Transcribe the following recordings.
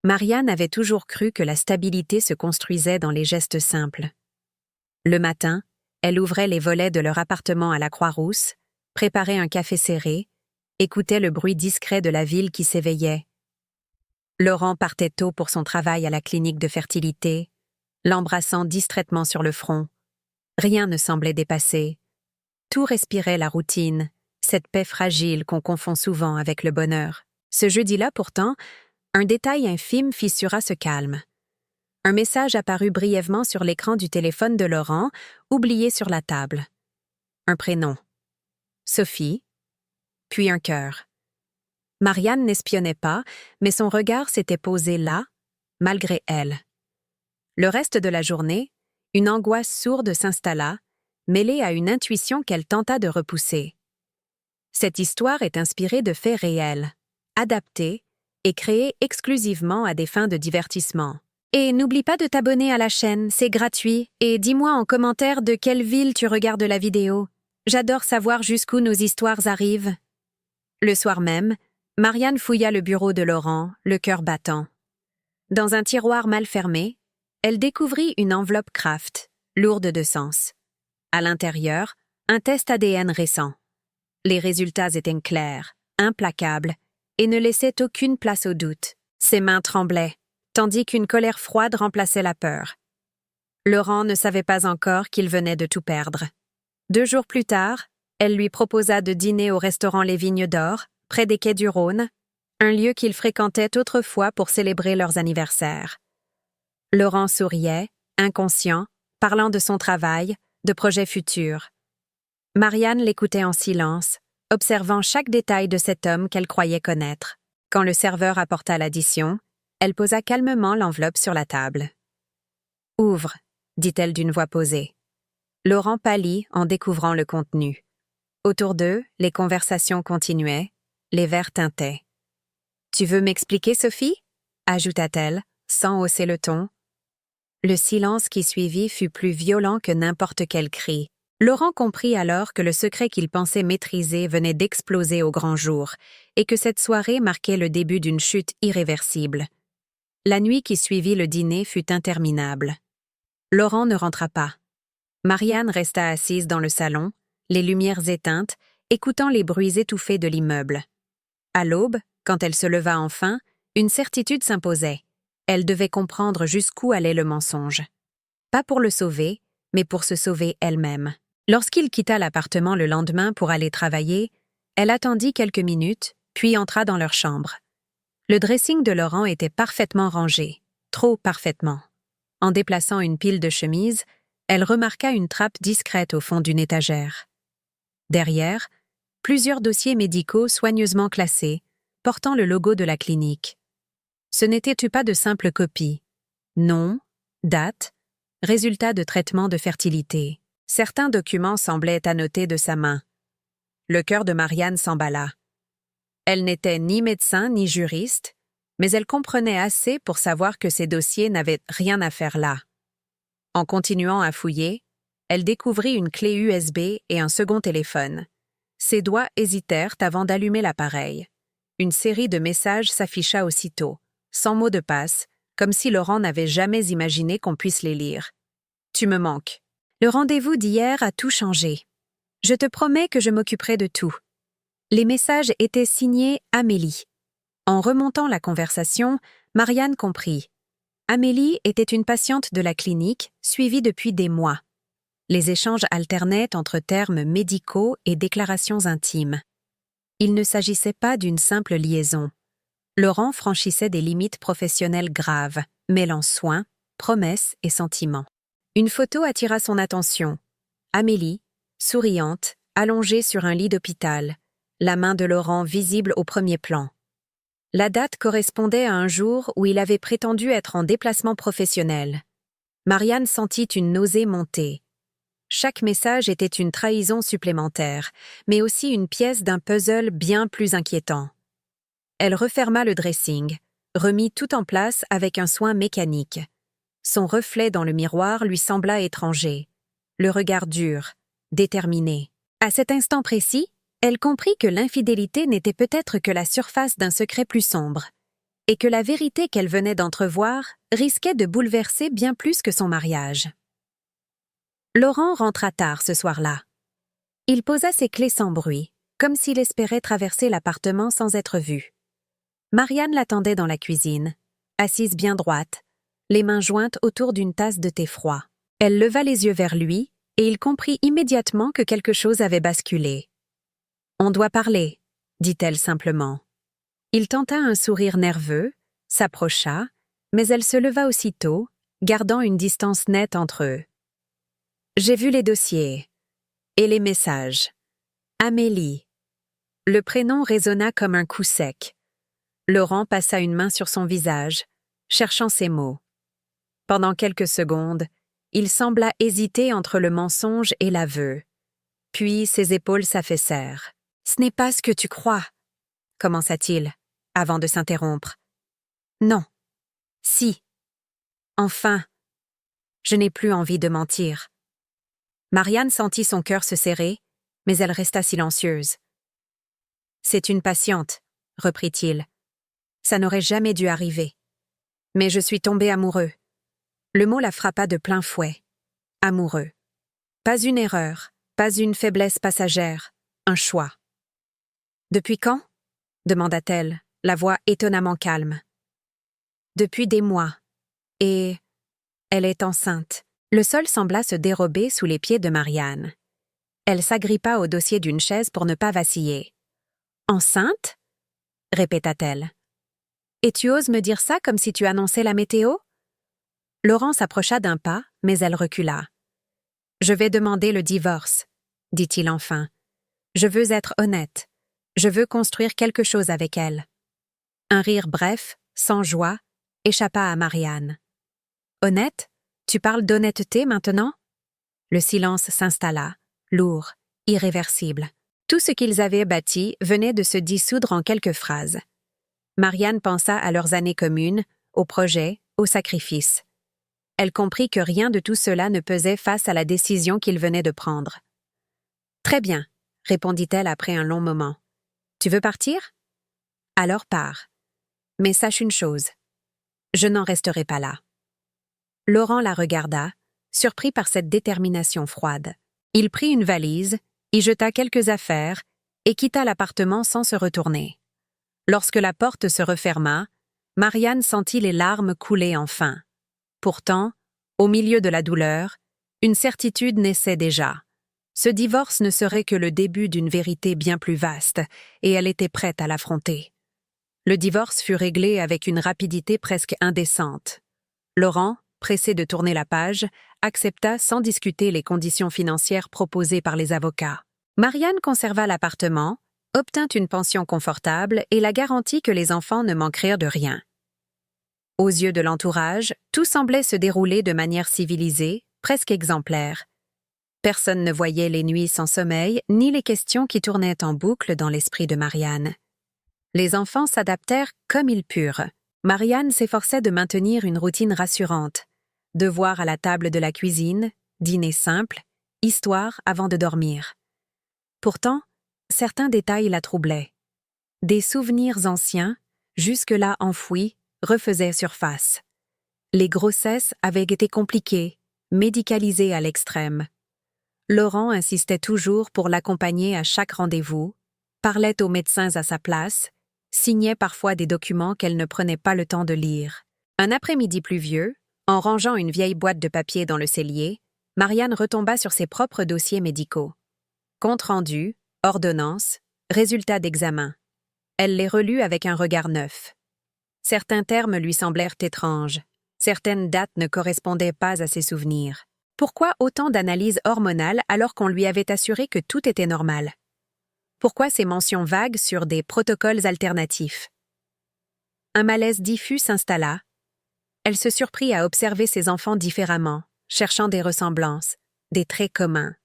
Marianne avait toujours cru que la stabilité se construisait dans les gestes simples. Le matin, elle ouvrait les volets de leur appartement à la Croix-Rousse, préparait un café serré, écoutait le bruit discret de la ville qui s'éveillait. Laurent partait tôt pour son travail à la clinique de fertilité, l'embrassant distraitement sur le front. Rien ne semblait dépassé. Tout respirait la routine, cette paix fragile qu'on confond souvent avec le bonheur. Ce jeudi-là, pourtant, un détail infime fissura ce calme. Un message apparut brièvement sur l'écran du téléphone de Laurent, oublié sur la table. Un prénom. Sophie. Puis un cœur. Marianne n'espionnait pas, mais son regard s'était posé là, malgré elle. Le reste de la journée, une angoisse sourde s'installa, mêlée à une intuition qu'elle tenta de repousser. Cette histoire est inspirée de faits réels, adaptés et créés exclusivement à des fins de divertissement. Et n'oublie pas de t'abonner à la chaîne, c'est gratuit, et dis-moi en commentaire de quelle ville tu regardes la vidéo. J'adore savoir jusqu'où nos histoires arrivent. Le soir même, Marianne fouilla le bureau de Laurent, le cœur battant. Dans un tiroir mal fermé, elle découvrit une enveloppe Kraft, lourde de sens. À l'intérieur, un test ADN récent. Les résultats étaient clairs, implacables, et ne laissaient aucune place au doute. Ses mains tremblaient, tandis qu'une colère froide remplaçait la peur. Laurent ne savait pas encore qu'il venait de tout perdre. 2 jours plus tard, elle lui proposa de dîner au restaurant Les Vignes d'Or, près des quais du Rhône, un lieu qu'ils fréquentaient autrefois pour célébrer leurs anniversaires. Laurent souriait, inconscient, parlant de son travail, de projets futurs. Marianne l'écoutait en silence, observant chaque détail de cet homme qu'elle croyait connaître. Quand le serveur apporta l'addition, elle posa calmement l'enveloppe sur la table. « Ouvre », dit-elle d'une voix posée. Laurent pâlit en découvrant le contenu. Autour d'eux, les conversations continuaient, les verres tintaient. « Tu veux m'expliquer, Sophie ?» ajouta-t-elle, sans hausser le ton. Le silence qui suivit fut plus violent que n'importe quel cri. Laurent comprit alors que le secret qu'il pensait maîtriser venait d'exploser au grand jour et que cette soirée marquait le début d'une chute irréversible. La nuit qui suivit le dîner fut interminable. Laurent ne rentra pas. Marianne resta assise dans le salon, les lumières éteintes, écoutant les bruits étouffés de l'immeuble. À l'aube, quand elle se leva enfin, une certitude s'imposait. Elle devait comprendre jusqu'où allait le mensonge. Pas pour le sauver, mais pour se sauver elle-même. Lorsqu'il quitta l'appartement le lendemain pour aller travailler, elle attendit quelques minutes, puis entra dans leur chambre. Le dressing de Laurent était parfaitement rangé, trop parfaitement. En déplaçant une pile de chemises, elle remarqua une trappe discrète au fond d'une étagère. Derrière, plusieurs dossiers médicaux soigneusement classés, portant le logo de la clinique. Ce n'était pas de simples copies. Nom, date, résultat de traitement de fertilité. Certains documents semblaient annotés de sa main. Le cœur de Marianne s'emballa. Elle n'était ni médecin ni juriste, mais elle comprenait assez pour savoir que ces dossiers n'avaient rien à faire là. En continuant à fouiller, elle découvrit une clé USB et un second téléphone. Ses doigts hésitèrent avant d'allumer l'appareil. Une série de messages s'afficha aussitôt, sans mot de passe, comme si Laurent n'avait jamais imaginé qu'on puisse les lire. « Tu me manques. Le rendez-vous d'hier a tout changé. Je te promets que je m'occuperai de tout. » Les messages étaient signés Amélie. En remontant la conversation, Marianne comprit. Amélie était une patiente de la clinique, suivie depuis des mois. Les échanges alternaient entre termes médicaux et déclarations intimes. Il ne s'agissait pas d'une simple liaison. Laurent franchissait des limites professionnelles graves, mêlant soins, promesses et sentiments. Une photo attira son attention. Amélie, souriante, allongée sur un lit d'hôpital, la main de Laurent visible au premier plan. La date correspondait à un jour où il avait prétendu être en déplacement professionnel. Marianne sentit une nausée monter. Chaque message était une trahison supplémentaire, mais aussi une pièce d'un puzzle bien plus inquiétant. Elle referma le dressing, remit tout en place avec un soin mécanique. Son reflet dans le miroir lui sembla étranger. Le regard dur, déterminé. À cet instant précis, elle comprit que l'infidélité n'était peut-être que la surface d'un secret plus sombre. et que la vérité qu'elle venait d'entrevoir risquait de bouleverser bien plus que son mariage. Laurent rentra tard ce soir-là. Il posa ses clés sans bruit, comme s'il espérait traverser l'appartement sans être vu. Marianne l'attendait dans la cuisine, assise bien droite, les mains jointes autour d'une tasse de thé froid. Elle leva les yeux vers lui, et il comprit immédiatement que quelque chose avait basculé. « On doit parler », dit-elle simplement. Il tenta un sourire nerveux, s'approcha, mais elle se leva aussitôt, gardant une distance nette entre eux. « J'ai vu les dossiers. Et les messages. Amélie. » Le prénom résonna comme un coup sec. Laurent passa une main sur son visage, cherchant ses mots. Pendant quelques secondes, il sembla hésiter entre le mensonge et l'aveu. Puis ses épaules s'affaissèrent. « Ce n'est pas ce que tu crois, » commença-t-il, avant de s'interrompre. « Non. Si. Enfin. Je n'ai plus envie de mentir. » Marianne sentit son cœur se serrer, mais elle resta silencieuse. « C'est une patiente, » reprit-il. « Ça n'aurait jamais dû arriver. Mais je suis tombé amoureux. » Le mot la frappa de plein fouet. Amoureux. Pas une erreur, pas une faiblesse passagère, un choix. « Depuis quand ?» demanda-t-elle, la voix étonnamment calme. « Depuis des mois. Et elle est enceinte. » Le sol sembla se dérober sous les pieds de Marianne. Elle s'agrippa au dossier d'une chaise pour ne pas vaciller. « Enceinte ?» répéta-t-elle. « Et tu oses me dire ça comme si tu annonçais la météo ?» Laurent s'approcha d'un pas, mais elle recula. « Je vais demander le divorce, » dit-il enfin. « Je veux être honnête. Je veux construire quelque chose avec elle. » Un rire bref, sans joie, échappa à Marianne. « Honnête ? Tu parles d'honnêteté maintenant ?» Le silence s'installa, lourd, irréversible. Tout ce qu'ils avaient bâti venait de se dissoudre en quelques phrases. Marianne pensa à leurs années communes, aux projets, aux sacrifices. Elle comprit que rien de tout cela ne pesait face à la décision qu'ils venaient de prendre. « Très bien, » répondit-elle après un long moment. « Tu veux partir ? Alors pars. Mais sache une chose, je n'en resterai pas là. » Laurent la regarda, surpris par cette détermination froide. Il prit une valise, y jeta quelques affaires et quitta l'appartement sans se retourner. Lorsque la porte se referma, Marianne sentit les larmes couler enfin. Pourtant, au milieu de la douleur, une certitude naissait déjà. Ce divorce ne serait que le début d'une vérité bien plus vaste, et elle était prête à l'affronter. Le divorce fut réglé avec une rapidité presque indécente. Laurent, pressé de tourner la page, accepta sans discuter les conditions financières proposées par les avocats. Marianne conserva l'appartement, obtint une pension confortable et la garantie que les enfants ne manqueraient de rien. Aux yeux de l'entourage, tout semblait se dérouler de manière civilisée, presque exemplaire. Personne ne voyait les nuits sans sommeil, ni les questions qui tournaient en boucle dans l'esprit de Marianne. Les enfants s'adaptèrent comme ils purent. Marianne s'efforçait de maintenir une routine rassurante. Devoir à la table de la cuisine, dîner simple, histoire avant de dormir. Pourtant, certains détails la troublaient. Des souvenirs anciens, jusque-là enfouis, refaisaient surface. Les grossesses avaient été compliquées, médicalisées à l'extrême. Laurent insistait toujours pour l'accompagner à chaque rendez-vous, parlait aux médecins à sa place, signait parfois des documents qu'elle ne prenait pas le temps de lire. Un après-midi pluvieux, en rangeant une vieille boîte de papier dans le cellier, Marianne retomba sur ses propres dossiers médicaux. Compte rendu, ordonnances, résultats d'examen. Elle les relut avec un regard neuf. Certains termes lui semblèrent étranges. Certaines dates ne correspondaient pas à ses souvenirs. Pourquoi autant d'analyses hormonales alors qu'on lui avait assuré que tout était normal? Pourquoi ces mentions vagues sur des protocoles alternatifs? Un malaise diffus s'installa. Elle se surprit à observer ses enfants différemment, cherchant des ressemblances, des traits communs.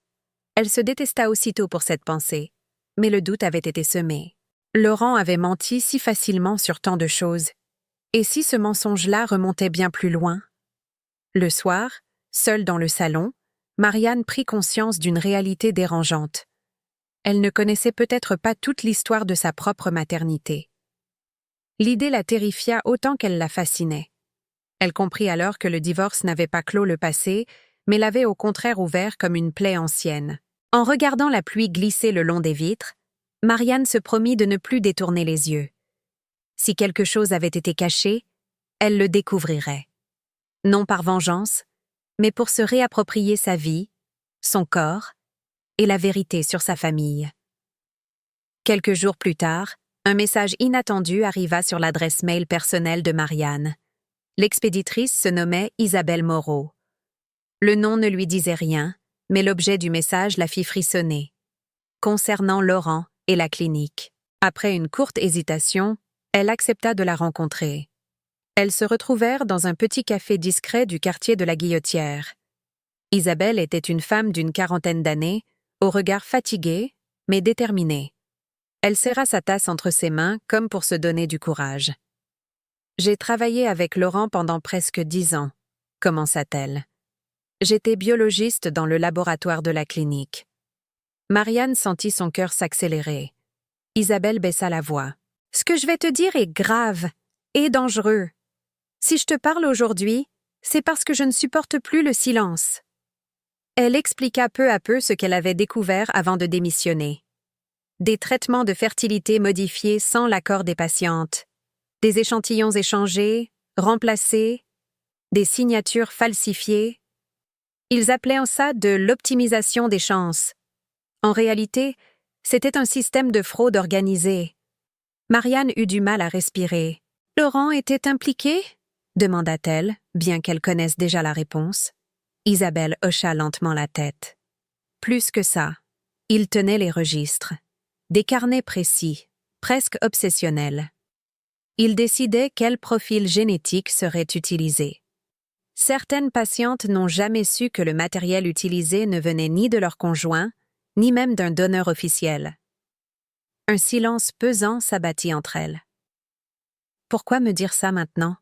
Elle se détesta aussitôt pour cette pensée, mais le doute avait été semé. Laurent avait menti si facilement sur tant de choses. Et si ce mensonge-là remontait bien plus loin? Le soir, seule dans le salon, Marianne prit conscience d'une réalité dérangeante. Elle ne connaissait peut-être pas toute l'histoire de sa propre maternité. L'idée la terrifia autant qu'elle la fascinait. Elle comprit alors que le divorce n'avait pas clos le passé, mais l'avait au contraire ouvert comme une plaie ancienne. En regardant la pluie glisser le long des vitres, Marianne se promit de ne plus détourner les yeux. Si quelque chose avait été caché, elle le découvrirait. Non par vengeance, mais pour se réapproprier sa vie, son corps et la vérité sur sa famille. Quelques jours plus tard, un message inattendu arriva sur l'adresse mail personnelle de Marianne. L'expéditrice se nommait Isabelle Moreau. Le nom ne lui disait rien, mais l'objet du message la fit frissonner. Concernant Laurent et la clinique. Après une courte hésitation, elle accepta de la rencontrer. Elles se retrouvèrent dans un petit café discret du quartier de la Guillotière. Isabelle était une femme d'une quarantaine d'années, au regard fatigué, mais déterminé. Elle serra sa tasse entre ses mains comme pour se donner du courage. « J'ai travaillé avec Laurent pendant presque 10 ans, commença-t-elle. J'étais biologiste dans le laboratoire de la clinique. Marianne sentit son cœur s'accélérer. Isabelle baissa la voix. « Ce que je vais te dire est grave et dangereux. Si je te parle aujourd'hui, c'est parce que je ne supporte plus le silence. » Elle expliqua peu à peu ce qu'elle avait découvert avant de démissionner. Des traitements de fertilité modifiés sans l'accord des patientes, des échantillons échangés, remplacés, des signatures falsifiées. Ils appelaient ça de l'optimisation des chances. En réalité, c'était un système de fraude organisé. Marianne eut du mal à respirer. « Laurent était impliqué ?» demanda-t-elle, bien qu'elle connaisse déjà la réponse. Isabelle hocha lentement la tête. Plus que ça, il tenait les registres. Des carnets précis, presque obsessionnels. Il décidait quel profil génétique serait utilisé. Certaines patientes n'ont jamais su que le matériel utilisé ne venait ni de leur conjoint, ni même d'un donneur officiel. Un silence pesant s'abattit entre elles. « Pourquoi me dire ça maintenant ?»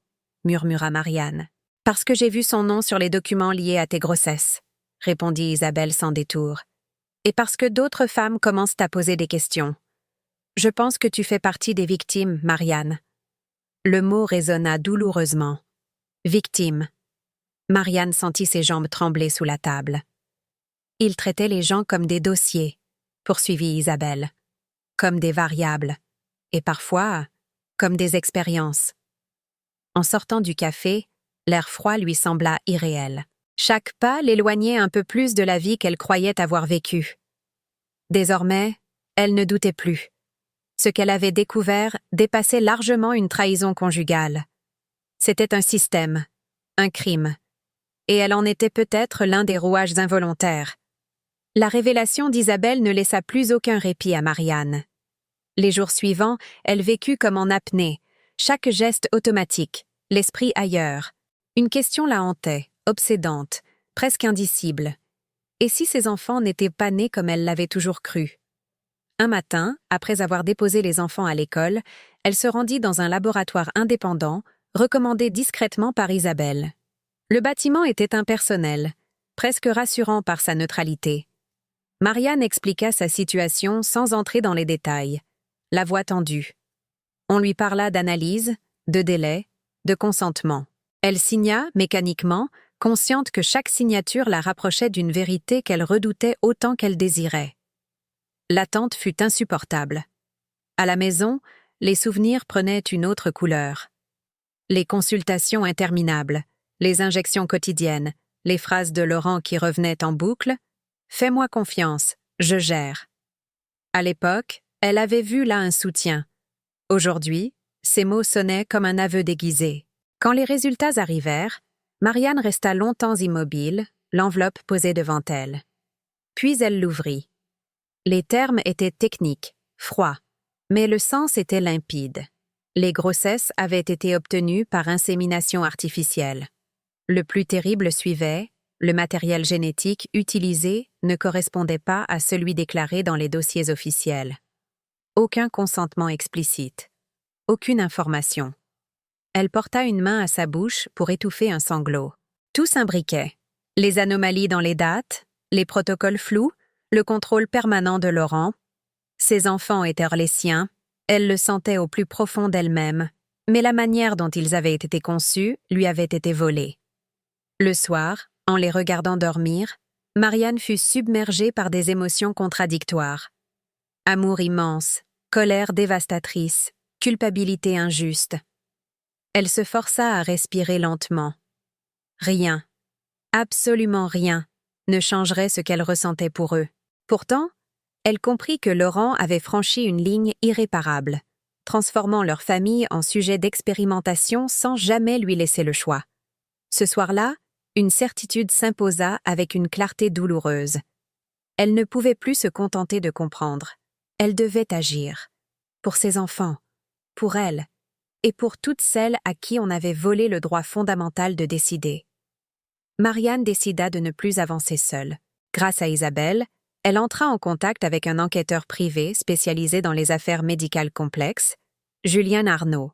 murmura Marianne. « Parce que j'ai vu son nom sur les documents liés à tes grossesses », répondit Isabelle sans détour. « Et parce que d'autres femmes commencent à poser des questions. Je pense que tu fais partie des victimes, Marianne. » Le mot résonna douloureusement. « Victime. » Marianne sentit ses jambes trembler sous la table. « Il traitait les gens comme des dossiers, » poursuivit Isabelle. « Comme des variables. Et parfois, comme des expériences. » En sortant du café, l'air froid lui sembla irréel. Chaque pas l'éloignait un peu plus de la vie qu'elle croyait avoir vécue. Désormais, elle ne doutait plus. Ce qu'elle avait découvert dépassait largement une trahison conjugale. C'était un système, un crime, et elle en était peut-être l'un des rouages involontaires. La révélation d'Isabelle ne laissa plus aucun répit à Marianne. Les jours suivants, elle vécut comme en apnée, chaque geste automatique, l'esprit ailleurs. Une question la hantait, obsédante, presque indicible. Et si ses enfants n'étaient pas nés comme elle l'avait toujours cru? Un matin, après avoir déposé les enfants à l'école, elle se rendit dans un laboratoire indépendant, recommandé discrètement par Isabelle. Le bâtiment était impersonnel, presque rassurant par sa neutralité. Marianne expliqua sa situation sans entrer dans les détails, la voix tendue. On lui parla d'analyse, de délai, de consentement. Elle signa, mécaniquement, consciente que chaque signature la rapprochait d'une vérité qu'elle redoutait autant qu'elle désirait. L'attente fut insupportable. À la maison, les souvenirs prenaient une autre couleur. Les consultations interminables, les injections quotidiennes, les phrases de Laurent qui revenaient en boucle « Fais-moi confiance, je gère ». À l'époque, elle avait vu là un soutien. Aujourd'hui, ces mots sonnaient comme un aveu déguisé. Quand les résultats arrivèrent, Marianne resta longtemps immobile, l'enveloppe posée devant elle. Puis elle l'ouvrit. Les termes étaient techniques, froids, mais le sens était limpide. Les grossesses avaient été obtenues par insémination artificielle. Le plus terrible suivait, le matériel génétique utilisé ne correspondait pas à celui déclaré dans les dossiers officiels. Aucun consentement explicite. Aucune information. Elle porta une main à sa bouche pour étouffer un sanglot. Tout s'imbriquait. Les anomalies dans les dates, les protocoles flous, le contrôle permanent de Laurent. Ses enfants étaient les siens, elle le sentait au plus profond d'elle-même, mais la manière dont ils avaient été conçus lui avait été volée. Le soir, en les regardant dormir, Marianne fut submergée par des émotions contradictoires. Amour immense, colère dévastatrice, culpabilité injuste. Elle se força à respirer lentement. Rien, absolument rien, ne changerait ce qu'elle ressentait pour eux. Pourtant, elle comprit que Laurent avait franchi une ligne irréparable, transformant leur famille en sujet d'expérimentation sans jamais lui laisser le choix. Ce soir-là, une certitude s'imposa avec une clarté douloureuse. Elle ne pouvait plus se contenter de comprendre. Elle devait agir. Pour ses enfants, pour elle, et pour toutes celles à qui on avait volé le droit fondamental de décider. Marianne décida de ne plus avancer seule. Grâce à Isabelle, elle entra en contact avec un enquêteur privé spécialisé dans les affaires médicales complexes, Julien Arnaud.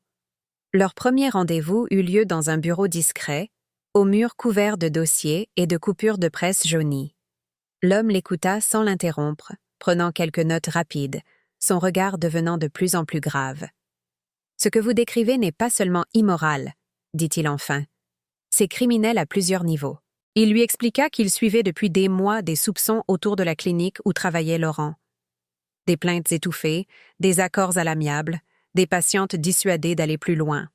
Leur premier rendez-vous eut lieu dans un bureau discret, aux murs couverts de dossiers et de coupures de presse jaunies. L'homme l'écouta sans l'interrompre, prenant quelques notes rapides, son regard devenant de plus en plus grave. « Ce que vous décrivez n'est pas seulement immoral, dit-il enfin. C'est criminel à plusieurs niveaux. » Il lui expliqua qu'il suivait depuis des mois des soupçons autour de la clinique où travaillait Laurent. Des plaintes étouffées, des accords à l'amiable, des patientes dissuadées d'aller plus loin.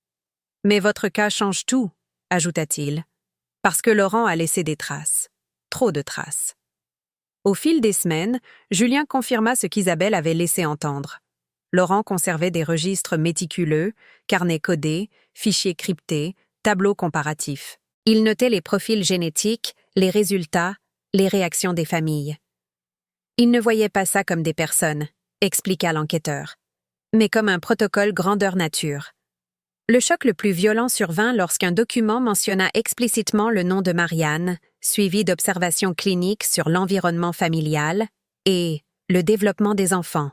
« Mais votre cas change tout, » ajouta-t-il, « parce que Laurent a laissé des traces. Trop de traces. » Au fil des semaines, Julien confirma ce qu'Isabelle avait laissé entendre. Laurent conservait des registres méticuleux, carnets codés, fichiers cryptés, tableaux comparatifs. Il notait les profils génétiques, les résultats, les réactions des familles. Il ne voyait pas ça comme des personnes, expliqua l'enquêteur, mais comme un protocole grandeur nature. Le choc le plus violent survint lorsqu'un document mentionna explicitement le nom de Marianne, suivi d'observations cliniques sur l'environnement familial et le développement des enfants.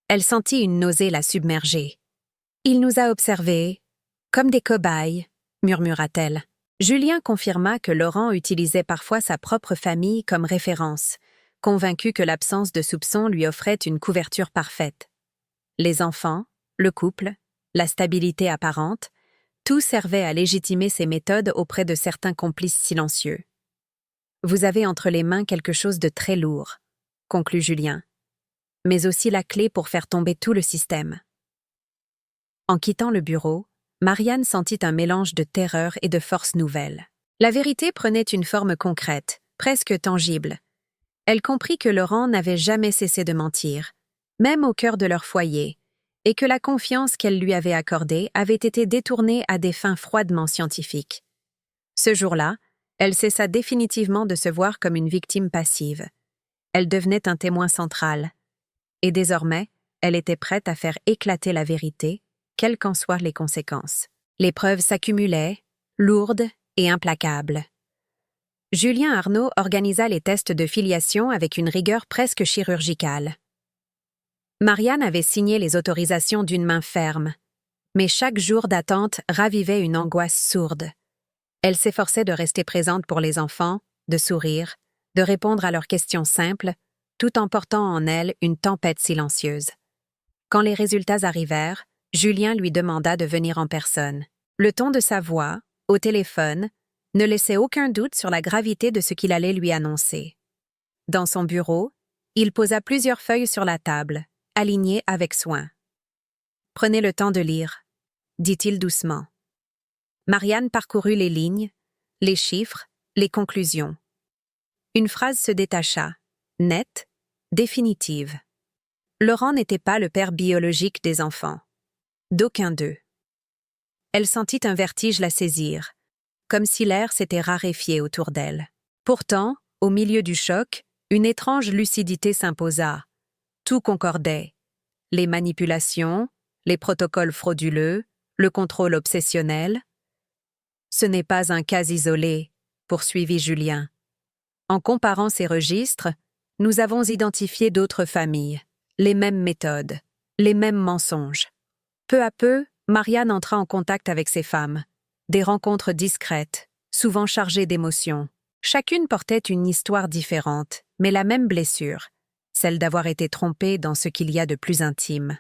Elle sentit une nausée la submerger. « Il nous a observés, comme des cobayes », murmura-t-elle. Julien confirma que Laurent utilisait parfois sa propre famille comme référence, convaincu que l'absence de soupçons lui offrait une couverture parfaite. Les enfants, le couple, la stabilité apparente, tout servait à légitimer ses méthodes auprès de certains complices silencieux. « Vous avez entre les mains quelque chose de très lourd, » conclut Julien, « mais aussi la clé pour faire tomber tout le système. » En quittant le bureau, Marianne sentit un mélange de terreur et de force nouvelle. La vérité prenait une forme concrète, presque tangible. Elle comprit que Laurent n'avait jamais cessé de mentir, même au cœur de leur foyer, et que la confiance qu'elle lui avait accordée avait été détournée à des fins froidement scientifiques. Ce jour-là, elle cessa définitivement de se voir comme une victime passive. Elle devenait un témoin central. Et désormais, elle était prête à faire éclater la vérité, quelles qu'en soient les conséquences. Les preuves s'accumulaient, lourdes et implacables. Julien Arnaud organisa les tests de filiation avec une rigueur presque chirurgicale. Marianne avait signé les autorisations d'une main ferme, mais chaque jour d'attente ravivait une angoisse sourde. Elle s'efforçait de rester présente pour les enfants, de sourire, de répondre à leurs questions simples, tout en portant en elle une tempête silencieuse. Quand les résultats arrivèrent, Julien lui demanda de venir en personne. Le ton de sa voix, au téléphone, ne laissait aucun doute sur la gravité de ce qu'il allait lui annoncer. Dans son bureau, il posa plusieurs feuilles sur la table, alignées avec soin. « Prenez le temps de lire », dit-il doucement. Marianne parcourut les lignes, les chiffres, les conclusions. Une phrase se détacha, nette, définitive. Laurent n'était pas le père biologique des enfants. D'aucun d'eux. Elle sentit un vertige la saisir, comme si l'air s'était raréfié autour d'elle. Pourtant, au milieu du choc, une étrange lucidité s'imposa. Tout concordait. Les manipulations, les protocoles frauduleux, le contrôle obsessionnel. « Ce n'est pas un cas isolé », poursuivit Julien. En comparant ces registres, nous avons identifié d'autres familles, les mêmes méthodes, les mêmes mensonges. Peu à peu, Marianne entra en contact avec ces femmes. Des rencontres discrètes, souvent chargées d'émotions. Chacune portait une histoire différente, mais la même blessure, celle d'avoir été trompée dans ce qu'il y a de plus intime.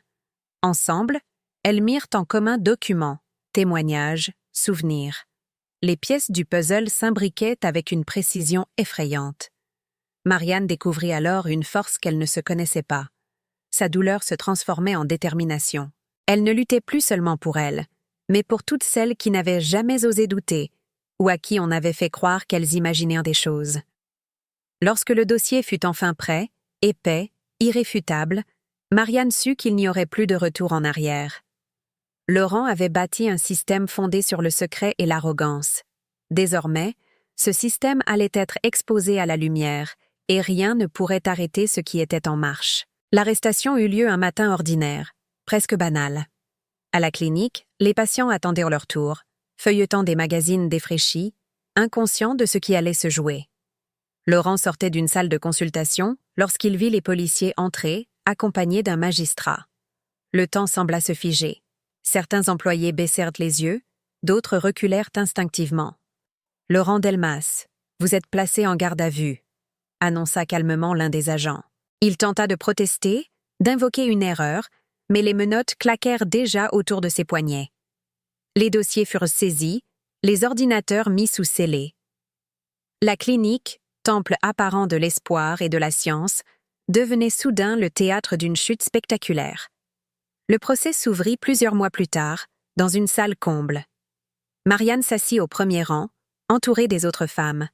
Ensemble, Elles mirent en commun documents, témoignages, souvenirs. Les pièces du puzzle s'imbriquaient avec une précision effrayante. Marianne découvrit alors une force qu'elle ne se connaissait pas. Sa douleur se transformait en détermination. Elle ne luttait plus seulement pour elle, mais pour toutes celles qui n'avaient jamais osé douter, ou à qui on avait fait croire qu'elles imaginèrent des choses. Lorsque le dossier fut enfin prêt, épais, irréfutable, Marianne sut qu'il n'y aurait plus de retour en arrière. Laurent avait bâti un système fondé sur le secret et l'arrogance. Désormais, ce système allait être exposé à la lumière, et rien ne pourrait arrêter ce qui était en marche. L'arrestation eut lieu un matin ordinaire, presque banal. À la clinique, les patients attendaient leur tour, feuilletant des magazines défraîchis, inconscients de ce qui allait se jouer. Laurent sortait d'une salle de consultation lorsqu'il vit les policiers entrer, accompagnés d'un magistrat. Le temps sembla se figer. Certains employés baissèrent les yeux, d'autres reculèrent instinctivement. « Laurent Delmas, vous êtes placé en garde à vue », annonça calmement l'un des agents. Il tenta de protester, d'invoquer une erreur, mais les menottes claquèrent déjà autour de ses poignets. Les dossiers furent saisis, les ordinateurs mis sous scellés. La clinique, temple apparent de l'espoir et de la science, devenait soudain le théâtre d'une chute spectaculaire. Le procès s'ouvrit plusieurs mois plus tard, dans une salle comble. Marianne s'assit au premier rang, entourée des autres femmes.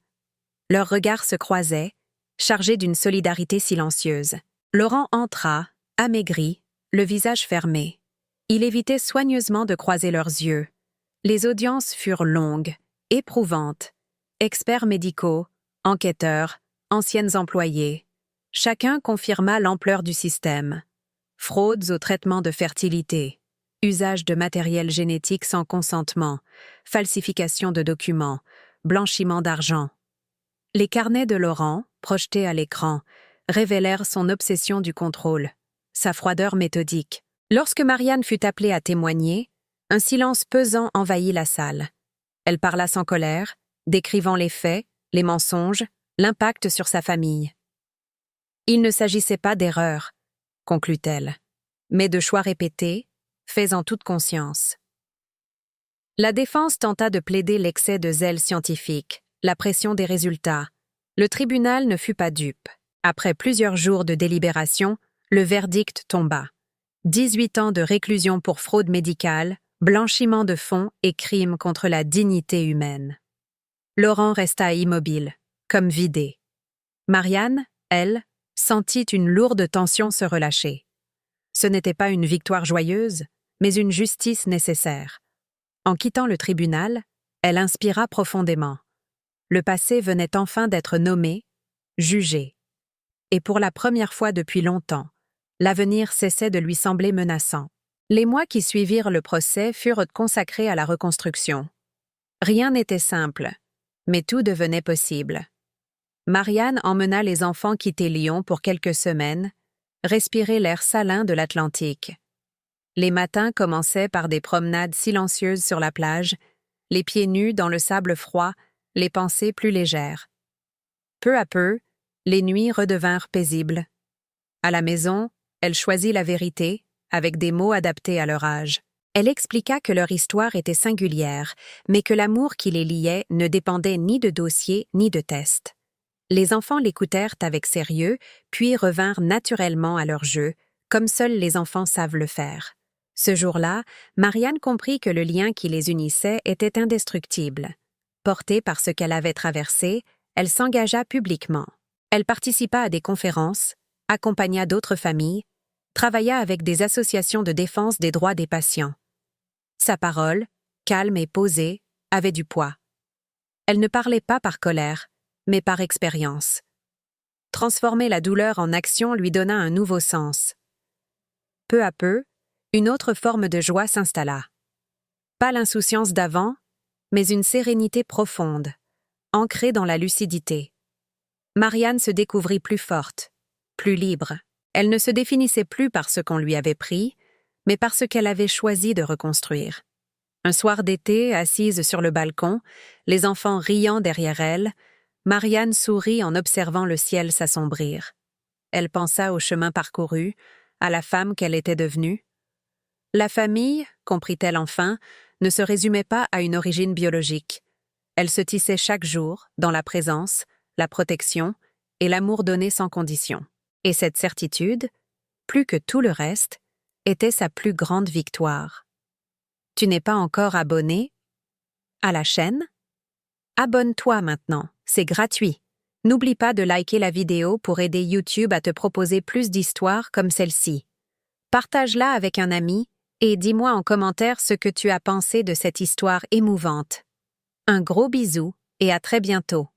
Leurs regards se croisaient, chargés d'une solidarité silencieuse. Laurent entra, amaigri, le visage fermé. Il évitait soigneusement de croiser leurs yeux. Les audiences furent longues, éprouvantes. Experts médicaux, enquêteurs, anciennes employées. Chacun confirma l'ampleur du système. Fraudes au traitement de fertilité, usage de matériel génétique sans consentement, falsification de documents, blanchiment d'argent. Les carnets de Laurent, projetés à l'écran, révélèrent son obsession du contrôle, sa froideur méthodique. Lorsque Marianne fut appelée à témoigner, un silence pesant envahit la salle. Elle parla sans colère, décrivant les faits, les mensonges, l'impact sur sa famille. Il ne s'agissait pas d'erreur, conclut-elle, mais de choix répétés, faits en toute conscience. La défense tenta de plaider l'excès de zèle scientifique, la pression des résultats. Le tribunal ne fut pas dupe. Après plusieurs jours de délibération, le verdict tomba. 18 ans de réclusion pour fraude médicale, blanchiment de fonds et crimes contre la dignité humaine. Laurent resta immobile, comme vidé. Marianne, elle, sentit une lourde tension se relâcher. Ce n'était pas une victoire joyeuse, mais une justice nécessaire. En quittant le tribunal, elle inspira profondément. Le passé venait enfin d'être nommé, jugé. Et pour la première fois depuis longtemps, l'avenir cessait de lui sembler menaçant. Les mois qui suivirent le procès furent consacrés à la reconstruction. Rien n'était simple, mais tout devenait possible. Marianne emmena les enfants quitter Lyon pour quelques semaines, respirer l'air salin de l'Atlantique. Les matins commençaient par des promenades silencieuses sur la plage, les pieds nus dans le sable froid, les pensées plus légères. Peu à peu, les nuits redevinrent paisibles. À la maison, elle choisit la vérité, avec des mots adaptés à leur âge. Elle expliqua que leur histoire était singulière, mais que l'amour qui les liait ne dépendait ni de dossiers ni de tests. Les enfants l'écoutèrent avec sérieux, puis revinrent naturellement à leur jeu, comme seuls les enfants savent le faire. Ce jour-là, Marianne comprit que le lien qui les unissait était indestructible. Portée par ce qu'elle avait traversé, elle s'engagea publiquement. Elle participa à des conférences, accompagna d'autres familles, travailla avec des associations de défense des droits des patients. Sa parole, calme et posée, avait du poids. Elle ne parlait pas par colère, mais par expérience. Transformer la douleur en action lui donna un nouveau sens. Peu à peu, une autre forme de joie s'installa. Pas l'insouciance d'avant, mais une sérénité profonde, ancrée dans la lucidité. Marianne se découvrit plus forte, plus libre. Elle ne se définissait plus par ce qu'on lui avait pris, mais par ce qu'elle avait choisi de reconstruire. Un soir d'été, assise sur le balcon, les enfants riant derrière elle, Marianne sourit en observant le ciel s'assombrir. Elle pensa au chemin parcouru, à la femme qu'elle était devenue. La famille, comprit-elle enfin, ne se résumait pas à une origine biologique. Elle se tissait chaque jour dans la présence, la protection et l'amour donné sans condition. Et cette certitude, plus que tout le reste, était sa plus grande victoire. Tu n'es pas encore abonné à la chaîne? Abonne-toi maintenant, c'est gratuit. N'oublie pas de liker la vidéo pour aider YouTube à te proposer plus d'histoires comme celle-ci. Partage-la avec un ami et dis-moi en commentaire ce que tu as pensé de cette histoire émouvante. Un gros bisou et à très bientôt.